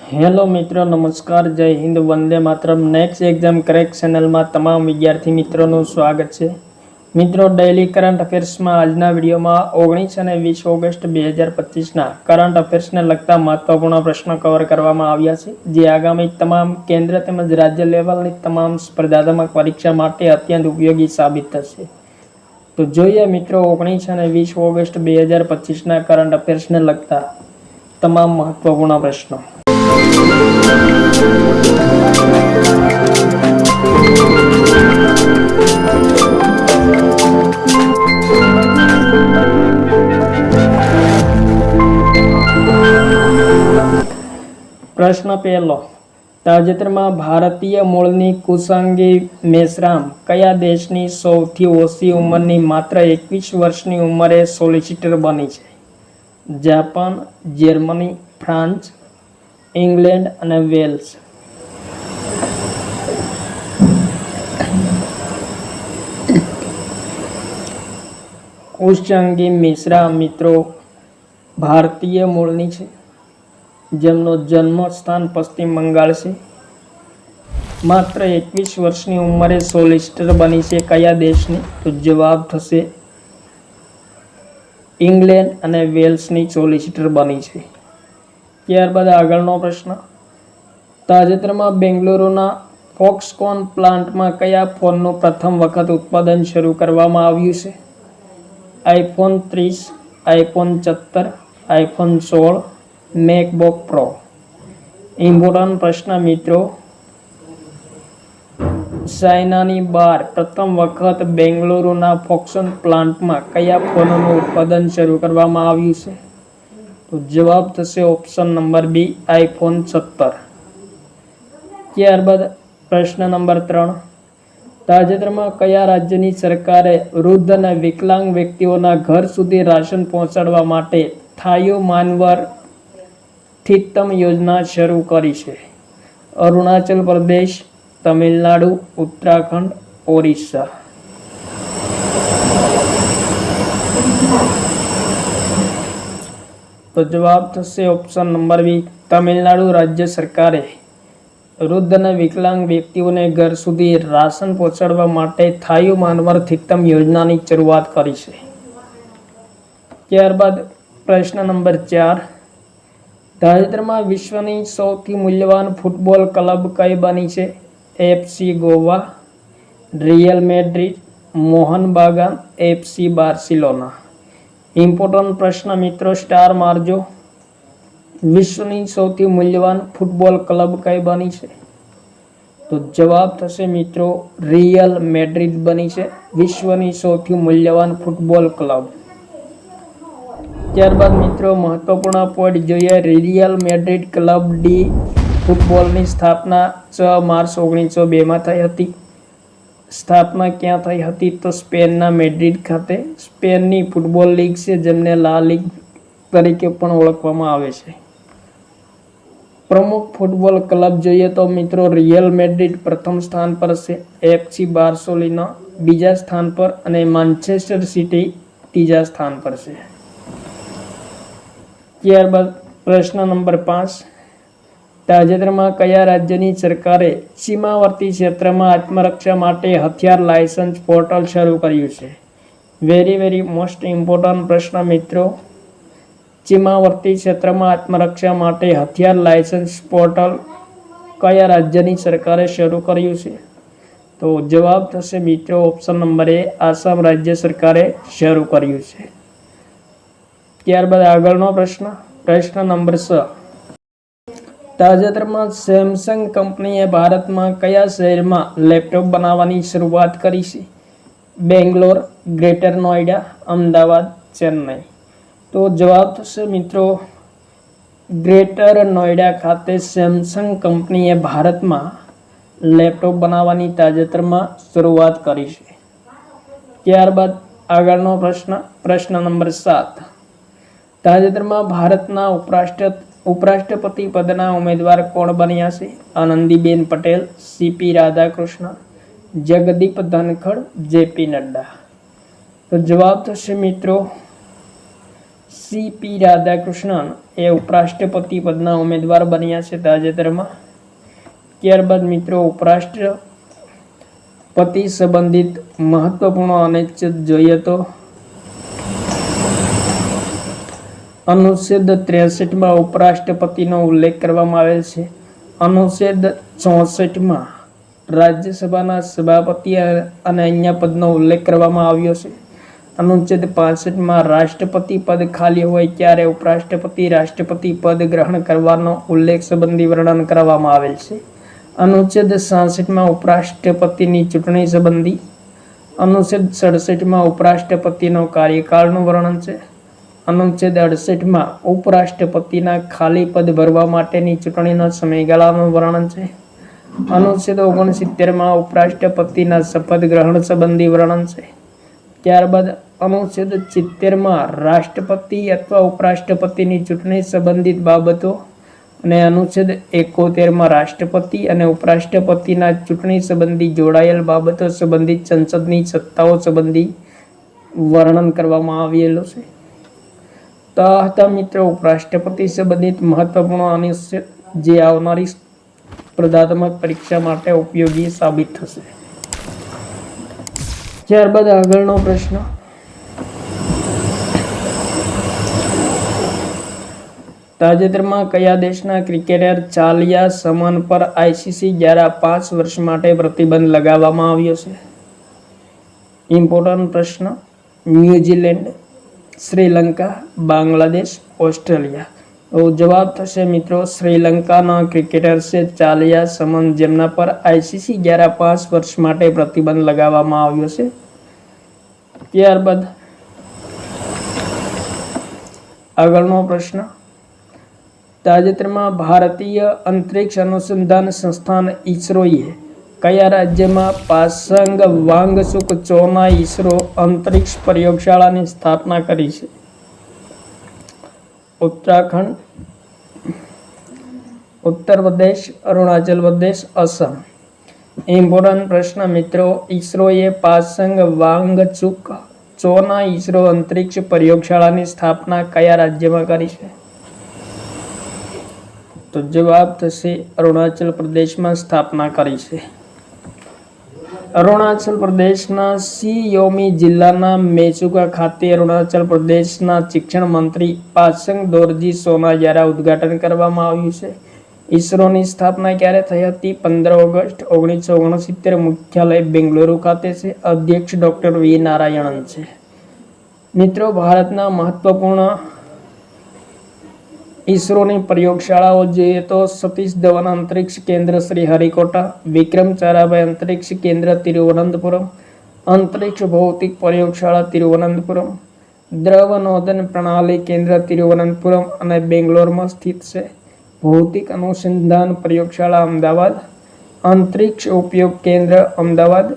Hello મિત્રો, નમસ્કાર, જય Hind, Vande Mataram. Next exam correct ચેનલમાં તમામ વિદ્યાર્થી મિત્રોનું સ્વાગત છે. મિત્રો, ડેઇલી કરંટ અફેર્સમાં આજના વિડીયોમાં 19 અને 20 ઓગસ્ટ 2025ના કરંટ અફેર્સને લગતા મહત્વપૂર્ણ પ્રશ્નો કવર કરવામાં આવ્યા છે, જે આગામી તમામ કેન્દ્ર તેમજ રાજ્ય લેવલની તમામ સ્પર્ધાત્મક પરીક્ષા માટે અત્યંત ઉપયોગી સાબિત થશે. તો જોઈએ મિત્રો 19 અને 20 ઓગસ્ટ 2025ના કરંટ અફેર્સને લગતા તમામ મહત્વપૂર્ણ પ્રશ્નો. પ્રશ્ન પહેલો. તાજેતરમાં ભારતીય મૂળની કુશાંગી મેશ્રામ કયા દેશની સૌથી ઓછી ઉંમરની માત્ર 21 વર્ષની ઉંમરે સોલિસિટર બની છે? જાપાન, જર્મની, ફ્રાન્સ, ઇંગ્લેન્ડ અને વેલ્સ. કુશાંગી મેશ્રામ મિત્રો ભારતીય મૂળની છે, જેમનું જન્મ સ્થાન પશ્ચિમ બંગાળ છે. માત્ર 21 વર્ષની ઉંમરે સોલિસિટર બની છે. કયા દેશની? તો જવાબ થશે ઇંગ્લેન્ડ અને વેલ્સની સોલિસિટર બની છે. ત્યારબાદ આગળનો પ્રશ્ન. તાજેતરમાં બેંગલુરુના ફોક્સકોન પ્લાન્ટમાં કયા ફોનનું પ્રથમ વખત ઉત્પાદન શરૂ કરવામાં આવ્યું છે? IPhone 30, iPhone 17, iPhone 16, MacBook pro. Important પ્રશ્ન મિત્રો. ચાઇનાની બહાર પ્રથમ વખત બેંગલુરુના ફોક્સકોન પ્લાન્ટમાં કયા ફોનનું ઉત્પાદન શરૂ કરવામાં આવ્યું છે? તો જવાબ થશે ઓપ્શન નંબર બી, આઈફોન 17. ત્યારબાદ પ્રશ્ન નંબર 3. તાજેતરમાં કયા રાજ્યની સરકારે વૃદ્ધ અને વિકલાંગ વ્યક્તિઓના ઘર સુધી રાશન પહોંચાડવા માટે થાયુ માનવર થિત્તમ યોજના શરૂ કરી છે? અરુણાચલ પ્રદેશ, તમિલનાડુ, ઉત્તરાખંડ, ઓરિસ્સા. તો જવાબ થશે ઓપ્શન નંબર બી, તમિલનાડુ રાજ્ય સરકારે વૃદ્ધ અને વિકલાંગ વ્યક્તિઓને ઘર સુધી રાશન પહોંચાડવા માટે થાયુ માનવર થિત્તમ યોજનાની શરૂઆત કરી છે. ત્યારબાદ પ્રશ્ન નંબર 4. તાજેતરમાં વિશ્વની સૌથી મૂલ્યવાન ફૂટબોલ ક્લબ કઈ બની છે? FC Goa, Real Madrid, Mohan Bagan, FC Barcelona. Important પ્રશ્ન મિત્રો, સ્ટાર મારજો. વિશ્વની સૌથી મૂલ્યવાન ફૂટબોલ ક્લબ કઈ બની છે? તો જવાબ થશે મિત્રો રિયલ મેડ્રિડ બની છે વિશ્વની સૌથી મૂલ્યવાન ફૂટબોલ ક્લબ. ત્યારબાદ મિત્રો મહત્વપૂર્ણ પોઈન્ટ જોઈએ. રિયલ મેડ્રિડ ક્લબ ડી ફૂટબોલની સ્થાપના 6 માર્ચ 1902માં થઈ હતી. સ્થાપના ક્યાં થઈ હતી? તો સ્પેનના મેડ્રિડ ખાતે. સ્પેનની ફૂટબોલ લીગ છે, જેમને લા લીગ તરીકે પણ ઓળખવામાં આવે છે. પ્રમુખ ફૂટબોલ ક્લબ જોઈએ તો મિત્રો રિયલ મેડ્રિડ પ્રથમ સ્થાન પર છે, એફસી બાર્સિલોના બીજા સ્થાન પર અને માન્ચેસ્ટર સિટી ત્રીજા સ્થાન પર છે. ત્યારબાદ પ્રશ્ન નંબર 5. તાજેતરમાં કયા રાજ્યની સરકારે સીમાવર્તી ક્ષેત્રમાં આત્મરક્ષા માટે હથિયાર લાયસન્સ પોર્ટલ શરૂ કર્યું છે? વેરી મોસ્ટ ઇમ્પોર્ટન્ટ પ્રશ્ન મિત્રો. સીમાવર્તી ક્ષેત્રમાં આત્મરક્ષા માટે હથિયાર લાયસન્સ પોર્ટલ કયા રાજ્યની સરકારે શરૂ કર્યું છે? તો જવાબ થશે મિત્રો ઓપ્શન નંબર એ, આસામ રાજ્ય સરકારે શરૂ કર્યું છે. ત્યારબાદ આગળનો પ્રશ્ન. પ્રશ્ન નંબર 6. તાજેતરમાં સેમસંગ કંપનીએ ભારતમાં કયા શહેરમાં લેપટોપ બનાવવાની શરૂઆત કરી છે? બેંગ્લોર, ગ્રેટર નોઈડા, અમદાવાદ, ચેન્નઈ. તો જવાબ થશે મિત્રો ગ્રેટર નોઈડા ખાતે સેમસંગ કંપનીએ ભારતમાં લેપટોપ બનાવવાની તાજેતરમાં શરૂઆત કરી છે. ત્યારબાદ આગળનો પ્રશ્ન. પ્રશ્ન નંબર 7. તાજેતરમાં ભારતના ઉપરાષ્ટ્રપતિ પદના ઉમેદવાર કોણ બન્યા છે? Anandiben Patel, CP Radhakrishna, Jagdeep Dhankhar, JP Nadda. તો જવાબ થશે મિત્રો સીપી રાધાકૃષ્ણન એ ઉપરાષ્ટ્રપતિ પદના ઉમેદવાર બન્યા છે તાજેતરમાં. ત્યારબાદ મિત્રો ઉપરાષ્ટ્રપતિ સંબંધિત મહત્વપૂર્ણ અનુચ્છેદ જોઈએ તો અનુચ્છેદ 63 ઉપરાષ્ટ્રપતિનો ઉલ્લેખ કરવામાં આવેલ છે. અનુચ્છેદ 64 રાજ્યસભાના સભાપતિ અને અન્ય પદનો ઉલ્લેખ કરવામાં આવ્યો છે. અનુચ્છેદ 65 રાષ્ટ્રપતિ પદ ખાલી હોય ત્યારે ઉપરાષ્ટ્રપતિ રાષ્ટ્રપતિ પદ ગ્રહણ કરવાનો ઉલ્લેખ સંબંધી વર્ણન કરવામાં આવેલ છે. અનુચ્છેદ 66 ઉપરાષ્ટ્રપતિની ચૂંટણી સંબંધી. અનુચ્છેદ 67 ઉપરાષ્ટ્રપતિનો કાર્યકાળનું વર્ણન છે. અનુચ્છેદ 68 ઉપરાષ્ટ્રપતિના ખાલી પદ ભરવા માટેની ચૂંટણીના સમયગાળાનું વર્ણન છે. અનુચ્છેદ 69 ઉપરાષ્ટ્રપતિના શપથ ગ્રહણ સંબંધી વર્ણન છે. ત્યારબાદ અનુચ્છેદ 70 રાષ્ટ્રપતિ અથવા ઉપરાષ્ટ્રપતિની ચૂંટણી સંબંધિત બાબતો અને અનુચ્છેદ 71 રાષ્ટ્રપતિ અને ઉપરાષ્ટ્રપતિના ચૂંટણી સંબંધી જોડાયેલ બાબતો સંબંધિત સંસદની સત્તાઓ સંબંધી વર્ણન કરવામાં આવેલું છે. તો આ હતા મિત્રો ઉપરાષ્ટ્રપતિ સંબંધિત મહત્વપૂર્ણ અનુચ્છેદ જે આવનારી સ્પર્ધાત્મક પરીક્ષા માટે ઉપયોગી સાબિત થશે. ત્યારબાદ આગળનો પ્રશ્ન, તાજેતરમાં કયા દેશના ક્રિકેટર ચાલિયા સમન પર આઈસીસી દ્વારા 5 વર્ષ માટે પ્રતિબંધ લગાવવામાં આવ્યો છે? ઇમ્પોર્ટન્ટ પ્રશ્ન. New Zealand, Sri Lanka, Bangladesh, Australia. તો જવાબ થશે મિત્રો શ્રીલંકાના ક્રિકેટર છે ચાલિયા સમન, જેમના પર આઈસીસી દ્વારા 5 વર્ષ માટે પ્રતિબંધ લગાવવામાં આવ્યો છે. ત્યારબાદ આગળનો પ્રશ્ન, તાજેતરમાં ભારતીય અંતરિક્ષ અનુસંધાન સંસ્થાન ઇસરોએ કયા રાજ્યમાં પાસાંગ વાંગસુક ચોના ઇસરો અંતરિક્ષ પ્રયોગશાળાની સ્થાપના કરી છે? ઉત્તરાખંડ, ઉત્તર પ્રદેશ, અરુણાચલ પ્રદેશ, અસમ. ઇમ્પોર્ટન્ટ પ્રશ્ન મિત્રો, ઇસરોએ પાસાંગ વાંગચુક ચોના ઇસરો અંતરિક્ષ પ્રયોગશાળાની સ્થાપના કયા રાજ્યમાં કરી છે? તો જવાબ થશે અરુણાચલ પ્રદેશમાં સ્થાપના કરી છે. અરુણાચલ પ્રદેશના સિયોમી જિલ્લાના મેચુકા ખાતે અરુણાચલ પ્રદેશના શિક્ષણ મંત્રી પાસંગ દોરજી સોના દ્વારા ઉદ્ઘાટન કરવામાં આવ્યું છે. ઇસરોની સ્થાપના ક્યારે થઈ હતી? 15 ઓગસ્ટ 1969. મુખ્યાલય બેંગલુરુ ખાતે છે. અધ્યક્ષ ડોક્ટર વી નારાયણન છે. મિત્રો, ભારતના મહત્વપૂર્ણ ઇસરોની પ્રયોગશાળાઓ જોઈએ તો સતીશ ધવન અંતરિક્ષ કેન્દ્ર શ્રી હરિકોટા, વિક્રમ સારાભાઈ અંતરિક્ષ કેન્દ્ર તિરુવનંતપુરમ, અંતરિક્ષ ભૌતિક પ્રયોગશાળા તિરુવનંતપુરમ, દ્રવ નોદન પ્રણાલી કેન્દ્ર તિરુવનંતપુરમ અને બેંગ્લોરમાં સ્થિત છે. ભૌતિક અનુસંધાન પ્રયોગશાળા અમદાવાદ, અંતરિક્ષ ઉપયોગ કેન્દ્ર અમદાવાદ,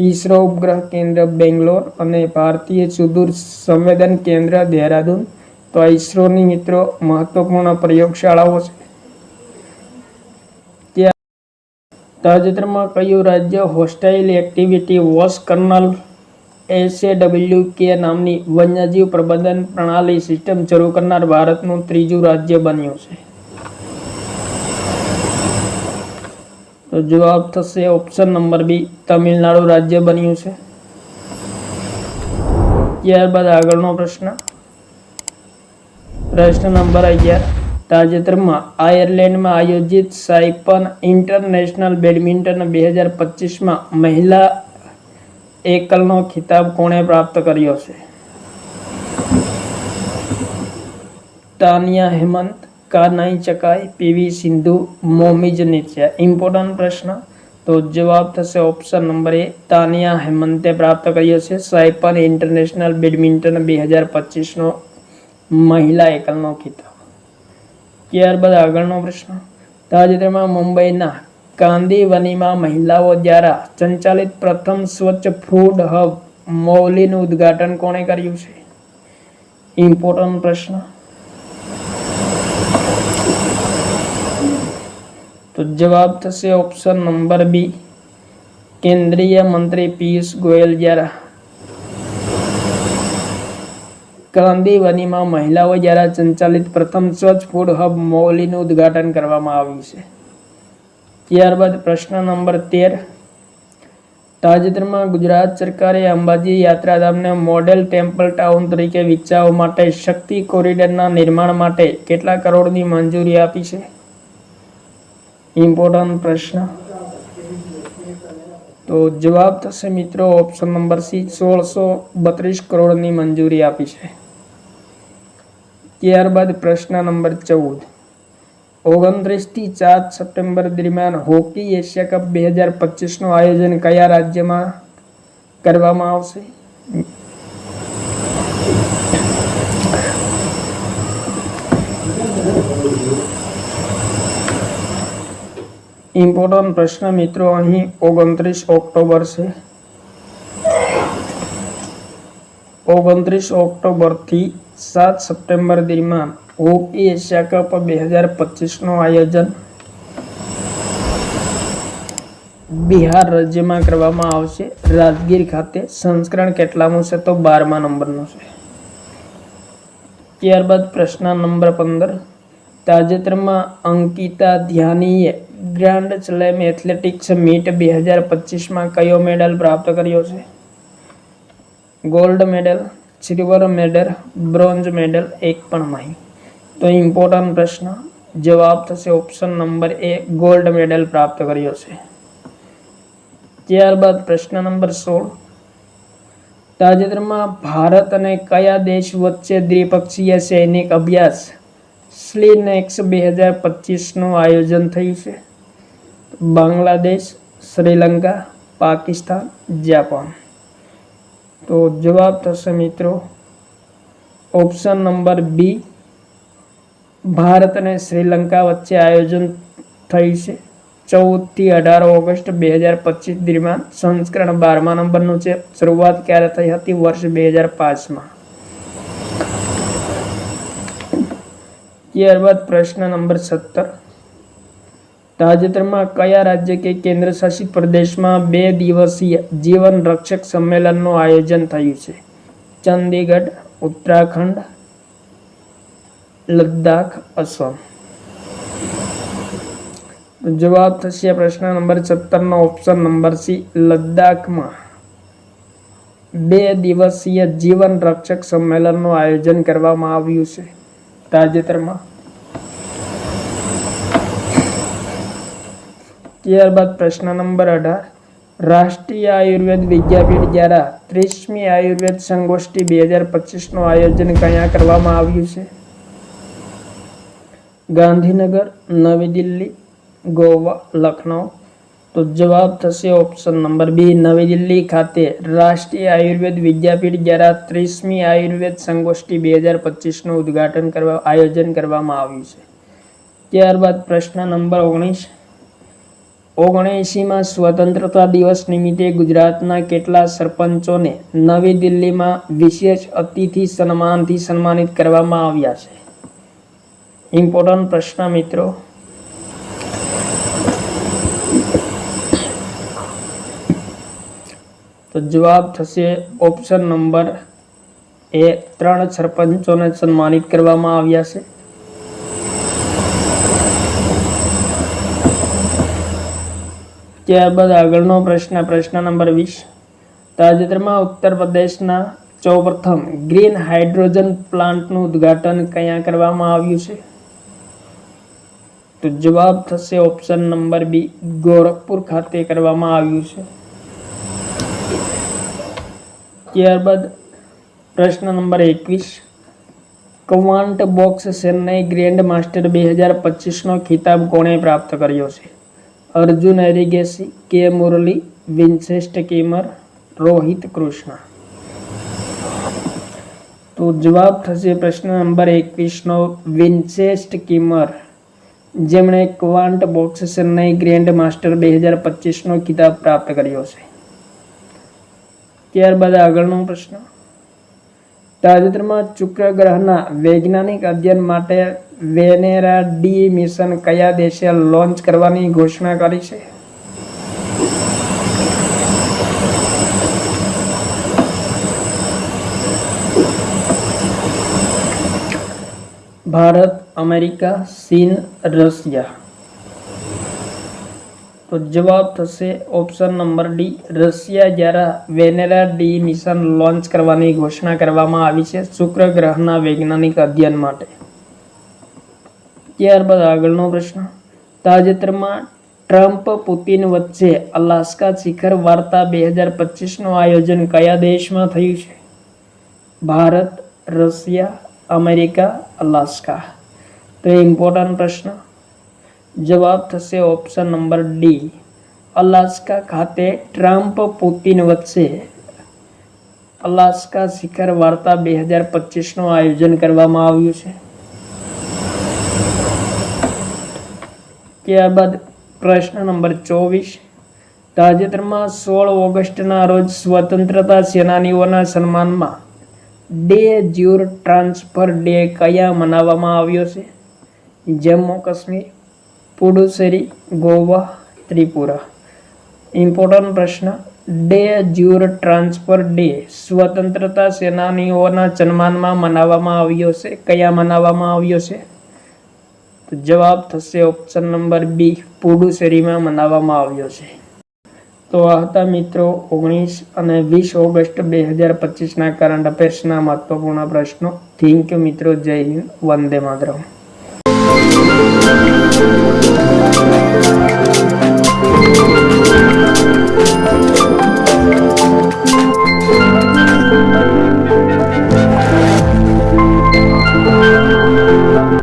ઇસરો ઉપગ્રહ કેન્દ્ર બેંગ્લોર અને ભારતીય સુદૂર સંવેદન કેન્દ્ર દહેરાદૂન. તો આ ઇસરોની મિત્રો મહત્વપૂર્ણ પ્રયોગશાળાઓ છે. ત્યાં તાજેતરમાં કયું રાજ્ય hostile activity watch colonel SAWK નામની વન્યજીવ પ્રબંધન પ્રણાલી સિસ્ટમ શરૂ કરનાર ભારતનું 3જું રાજ્ય બન્યું છે? તો જવાબ થશે ઓપ્શન નંબર બી, તમિલનાડુ રાજ્ય બન્યું છે. ત્યારબાદ આગળનો પ્રશ્ન, પ્રશ્ન નંબર 11, તાજેતરમાં આયર્લેન્ડમાં આયોજિત સાયપન ઇન્ટરનેશનલ બેડમિન્ટન 2025માં મહિલા એકલનો ખિતાબ કોણે પ્રાપ્ત કર્યો છે? તાનિયા હેમંત, કાનાઈ ચકાઈ, પીવી સિંધુ, મોમિજ નિત્યા. ઇમ્પોર્ટન્ટ પ્રશ્ન. તો જવાબ થશે ઓપ્શન નંબર એ, તાનિયા હેમંતે પ્રાપ્ત કર્યો છે સાયપન ઇન્ટરનેશનલ બેડમિન્ટન 2025નો મહિલા એકલનો ખિતાબ. ત્યારબાદ આગળનો પ્રશ્ન, તાજેતરમાં મુંબઈના કાંદીવનીમાં મહિલાઓ દ્વારા સંચાલિત પ્રથમ સ્વચ્છ ફૂડ હબ મૌલીનું ઉદ્ઘાટન કોણે કર્યું છે? ઇમ્પોર્ટન્ટ પ્રશ્ન. તો જવાબ થશે ઓપ્શન નંબર બી, કેન્દ્રીય મંત્રી પિયુષ ગોયલ દ્વારા. કાંદીવલીમાં મહિલાઓ દ્વારા સંચાલિત પ્રથમ સ્વચ્છ ફૂડ હબ મૌલીનું ઉદ્ઘાટન કરવામાં આવ્યું છે. ત્યારબાદ પ્રશ્ન નંબર 13. તાજેતરમાં ગુજરાત સરકારે અંબાજી યાત્રાધામને મોડેલ ટેમ્પલ ટાઉન તરીકે વિકસાવવા માટે શક્તિ કોરિડોરના નિર્માણ માટે કેટલા કરોડની મંજૂરી આપી છે? ઇમ્પોર્ટન્ટ પ્રશ્ન. તો જવાબ થશે મિત્રો ઓપ્શન નંબર સી, 1632 કરોડની મંજૂરી આપી છે. ત્યારબાદ પ્રશ્ન નંબર 14. 29 થી 4 સપ્ટેમ્બર દરમિયાન હોકી એશિયા કપ 2025નું આયોજન કયા રાજ્યમાં કરવામાં આવશે? ઇમ્પોર્ટન્ટ પ્રશ્ન મિત્રો, અહીં 29 ઓક્ટોબર છે. 29 ઓક્ટોબરથી 7 સપ્ટેમ્બર દરમિયાન હોકી એશિયા કપ 2025નું આયોજન બિહાર રાજ્યમાં કરવામાં આવશે, રાજગીર ખાતે. સંસ્કરણ કેટલામું છે? તો 12મા નંબરનું છે. ત્યારબાદ પ્રશ્ન નંબર 15. તાજેતરમાં અંકિતા ધ્યાનીએ ગ્રાન્ડ સ્લેમ એથ્લેટિક્સ મીટ 2025માં કયો મેડલ પ્રાપ્ત કર્યો છે? Gold medal, silver medal, bronze medal, એક પણ નહીં. તો ઇમ્પોર્ટન્ટ પ્રશ્ન, જવાબ થશે option number A, gold medal પ્રાપ્ત કર્યો છે. ત્યારબાદ પ્રશ્ન નંબર 16. તાજેતરમાં ભારત અને કયા દેશ વચ્ચે દ્વિપક્ષીય સૈનિક અભ્યાસ સ્લીનેક્સ 2025નું આયોજન થયું છે? બાંગ્લાદેશ, શ્રીલંકા, પાકિસ્તાન, જાપાન. તો જવાબ થશે મિત્રો ઓપ્શન નંબર બી, ભારત અને શ્રીલંકા વચ્ચે આયોજન થયું છે. 14 થી 18 ઓગસ્ટ 2025 દરમિયાન. સંસ્કરણ 12મા નંબરનું છે. શરૂઆત ક્યારે થઈ હતી? વર્ષ 2005માં. ત્યારબાદ પ્રશ્ન નંબર 17. તાજેતરમાં કયા રાજ્ય કે કેન્દ્ર શાસિત પ્રદેશમાં 2 દિવસીય જીવન રક્ષક સંમેલનનું આયોજન થયું છે? ચંદીગઢ, ઉત્તરાખંડ, લદ્દાખ, અસમ. જવાબ થશે પ્રશ્ન નંબર 17નો ઓપ્શન નંબર સી, લદ્દાખમાં 2 દિવસીય જીવન રક્ષક સંમેલનનું આયોજન કરવામાં આવ્યું છે તાજેતરમાં. ત્યારબાદ પ્રશ્ન નંબર 18. રાષ્ટ્રીય આયુર્વેદ વિદ્યાપીઠ દ્વારા 30મી આયુર્વેદ સંગોષ્ઠી 2025નું આયોજન ક્યાં કરવામાં આવ્યું છે? ગાંધીનગર, નવી દિલ્હી, ગોવા, લખનઉ. તો જવાબ થશે ઓપ્શન નંબર બી, નવી દિલ્હી ખાતે રાષ્ટ્રીય આયુર્વેદ વિદ્યાપીઠ દ્વારા 30મી આયુર્વેદ સંગોષ્ઠી 2025નું આયોજન કરવામાં આવ્યું છે. ત્યારબાદ પ્રશ્ન નંબર 19. 79માં સ્વતંત્રતા દિવસ નિમિત્તે ગુજરાતના કેટલા સરપંચોને નવી દિલ્હીમાં વિશેષ અતિથિ સન્માનથી સન્માનિત કરવામાં આવ્યા છે? ઇમ્પોર્ટન્ટ પ્રશ્ન મિત્રો. તો જવાબ થશે ઓપ્શન નંબર એ, 3 સરપંચોને સન્માનિત કરવામાં આવ્યા છે. ત્યારબાદ આગળનો પ્રશ્ન નંબર 20. તાજેતરમાં ઉત્તર પ્રદેશના સૌપ્રથમ ગ્રીન હાઇડ્રોજન પ્લાન્ટનું ઉદ્ઘાટન ક્યાં કરવામાં આવ્યું છે? તો જવાબ થશે ઓપ્શન નંબર બી, ગોરખપુર ખાતે કરવામાં આવ્યું છે. ત્યારબાદ પ્રશ્ન number 21. Quantbox Chennai grand master 2025નો ખિતાબ કોણે પ્રાપ્ત કર્યો છે? અર્જુન એરિગેસી, કે મુરલી, વિન્સેન્ટ કિમર, રોહિત કૃષ્ણ. તો જવાબ થશે પ્રશ્ન નંબર 21નો વિન્સેન્ટ કિમર, જેમણે Quantbox Chennai grand master 2025નો ખિતાબ પ્રાપ્ત કર્યો છે. ત્યારબાદ આગળનો પ્રશ્ન. તાજેતરમાં શુક્ર ગ્રહના વૈજ્ઞાનિક અધ્યયન માટે વેનેરા ડી મિશન કયા દેશે લોન્ચ કરવાની ઘોષણા કરી છે? ભારત, અમેરિકા, ચીન, રશિયા. તો જવાબ થશે ઓપ્શન નંબર ડી, રશિયા દ્વારા વેનેરા ડી મિશન લોન્ચ કરવાની ઘોષણા કરવામાં આવી છે શુક્ર ગ્રહના વૈજ્ઞાનિક અધ્યયન માટે. ત્યારબાદ આગળનો પ્રશ્ન, તાજેતરમાં ટ્રમ્પ પુતિન વચ્ચે અલાસ્કા શિખર વાર્તા 2025નું આયોજન કયા દેશમાં થયું છે? Bharat, Russia, America, Alaska. તો ઇમ્પોર્ટન્ટ પ્રશ્ન. જવાબ થશે ઓપ્શન નંબર ડી, અલાસ્કા ખાતે ટ્રમ્પ પુતિન વચ્ચે અલાસ્કા શિખર વાર્તા 2025નું આયોજન કરવામાં આવ્યું છે. ત્યારબાદ પ્રશ્ન નંબર 24, તાજેતરમાં 16 ઓગસ્ટના રોજ સ્વતંત્રતા સેનાનીઓના સન્માનમાં ડે જ્યુર ટ્રાન્સફર ડે કયા મનાવવામાં આવ્યો છે? જમ્મુ કાશ્મીર, પુડુચેરી, ગોવા, ત્રિપુરા. ઇમ્પોર્ટન્ટ પ્રશ્ન. ડે જ્યુર ટ્રાન્સફર ડે સ્વતંત્રતા સેનાનીઓના સન્માનમાં મનાવવામાં આવ્યો છે. કયા મનાવવામાં આવ્યો છે? તો જવાબ થશે ઓપ્શન નંબર બી, પુડુચેરીમાં મનાવવામાં આવ્યો છે. તો આ હતા મિત્રો 19 અને 20 ઓગસ્ટ 2025ના કરંટ અફેર્સના મહત્વપૂર્ણ પ્રશ્નો. થેન્ક યુ મિત્રો. જય હિન્દ. વંદે માતરમ.